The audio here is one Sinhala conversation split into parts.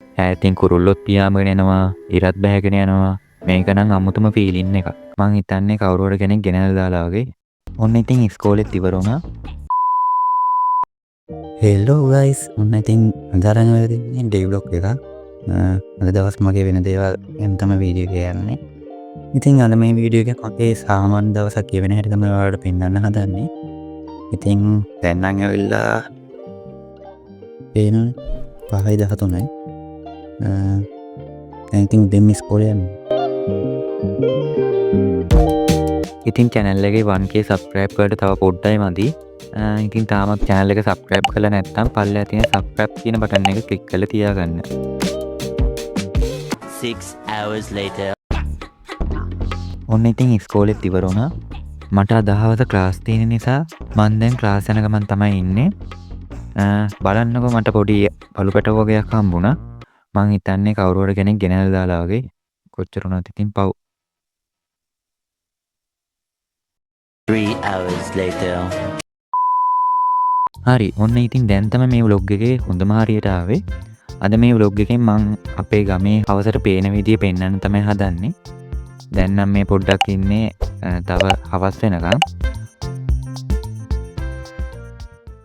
ඈතින් කුරුල්ලොත් පියාඹගෙන එනවා, ඉරත් බැහැගෙන යනවා. මේක නම් අමුතුම ෆීලින් එකක්. මං හිතන්නේ කවුරු හරි කෙනෙක් ගෙනල්ලා දාලා වගේ. ඔන්න ඉතින් ඉස්කෝලෙත් ඉවර වුණා. හෙලෝ ගයිස්, ඔන්න ඉතින් අදාරන් වෙලා තින්නේ ඩේ බ්ලොග් එක. අද දවස් මගේ වෙන දේවල් ගැන තමයි වීඩියෝ එක යන්නේ. ඉතින් අද මේ වීඩියෝ එක මගේ සාමාන්‍ය දවසක් කියවෙන හැටි තමයි ඔයාලට පෙන්වන්න හදන්නේ. ඉතින් දැන් නම් ඇවිල්ලා පේනවනේ 5:13යි. දැන් ඉතින් දෙම් ඉස්කෝලේ යන්නේ. ඉතින් channel එකේ 1k subscribe කරලා තව පොඩ්ඩයි මදි. ඉතින් තාමත් channel එක subscribe කරලා නැත්නම් පල්ලෙහා තියෙන subscribe කියන බටන් එක click කරලා තියාගන්න. 6 hours later. ඔන්න ඉතින් ඉස්කෝලෙත් ඉවර වුණා. මට අද හවස ක්ලාස් තියෙන නිසා මම දැන් ක්ලාස් යන ගමන් තමයි ඉන්නේ. බලන්නකෝ මට පොඩි බලු පැටව වගේක් හම්බුණා. මං හිතන්නේ කවුරු හරි කෙනෙක් ගෙනල්ලා දාලා වගේ. කොච්චර වුණත් ඉතින් පව්. 3 hours later. හරි ඔන්න ඉතින් දැන් තමයි මේ vlog එකේ හොඳම හරියට ආවේ. අද මේ vlog එකෙන් මං අපේ ගමේ හවසට පේන විදිය පෙන්වන්න තමයි හදන්නේ. දැන් නම් මේ පොඩ්ඩක් ඉන්නේ තව හවස් වෙනකම්.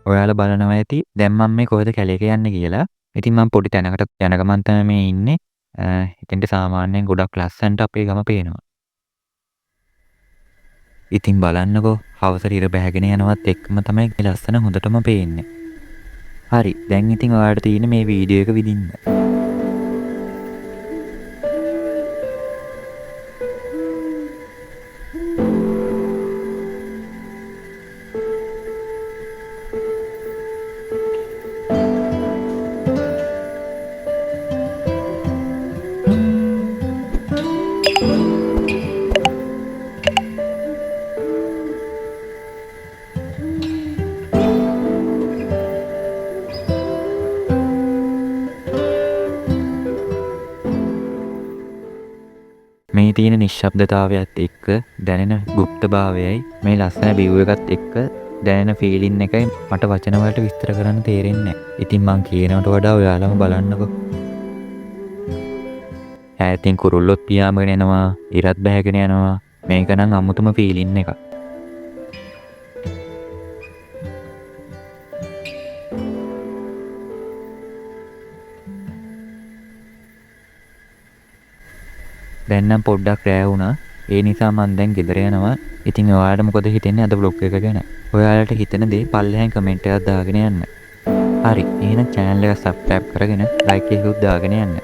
ඔයාලා බලනවා ඇති දැන් මම මේ කොහෙද කැලේක යන්නේ කියලා. ඉතින් මම පොඩි තැනකට යන ගමන් තමයි මේ ඉන්නේ. එතෙන්ට සාමාන්‍යයෙන් ගොඩක් ලස්සනට අපේ ගම පේනවා. ඉතින් බලන්නකෝ හවසට ඉර බැහැගෙන යනවත් එක්කම තමයි ලස්සන හොඳටම පේන්නේ. හරි දැන් ඉතින් ඔයාලට තියෙන මේ වීඩියෝ එක විදින්න. මේ තියෙන නිශ්ශබ්දතාවයත් එක්ක දැනෙන ගුප්තභාවයයි මේ ලස්සන view එකත් එක්ක දැනෙන ෆීලින් එකයි මට වචන වලට විස්තර කරන්න තේරෙන්නේ නැහැ. ඉතින් මං කියනවට වඩා ඔයාලම බලන්නකෝ. ඈතින් කුරුල්ලොත් පියාඹගෙන එනවා, ඉරත් බැහැගෙන යනවා. මේක නම් අමුතුම ෆීලින් එකක්. දැන් නම් පොඩ්ඩක් රෑ වුණා. ඒ නිසා මම දැන් ගෙදර යනවා. ඉතින් ඔයාලට මොකද හිතෙන්නේ අද vlog එක ගැන? ඔයාලට හිතෙන දේ පල්ලෙහෙන් කමෙන්ට් එකක් දාගෙන යන්න. හරි. එහෙනම් channel එක subscribe කරගෙන like එකකුත් දාගෙන යන්න.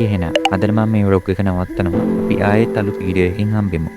එහෙනම් අද මම මේ vlog එක නවත්තනවා. අපි ආයෙත් අලුත් වීඩියෝ එකකින් හම්බෙමු.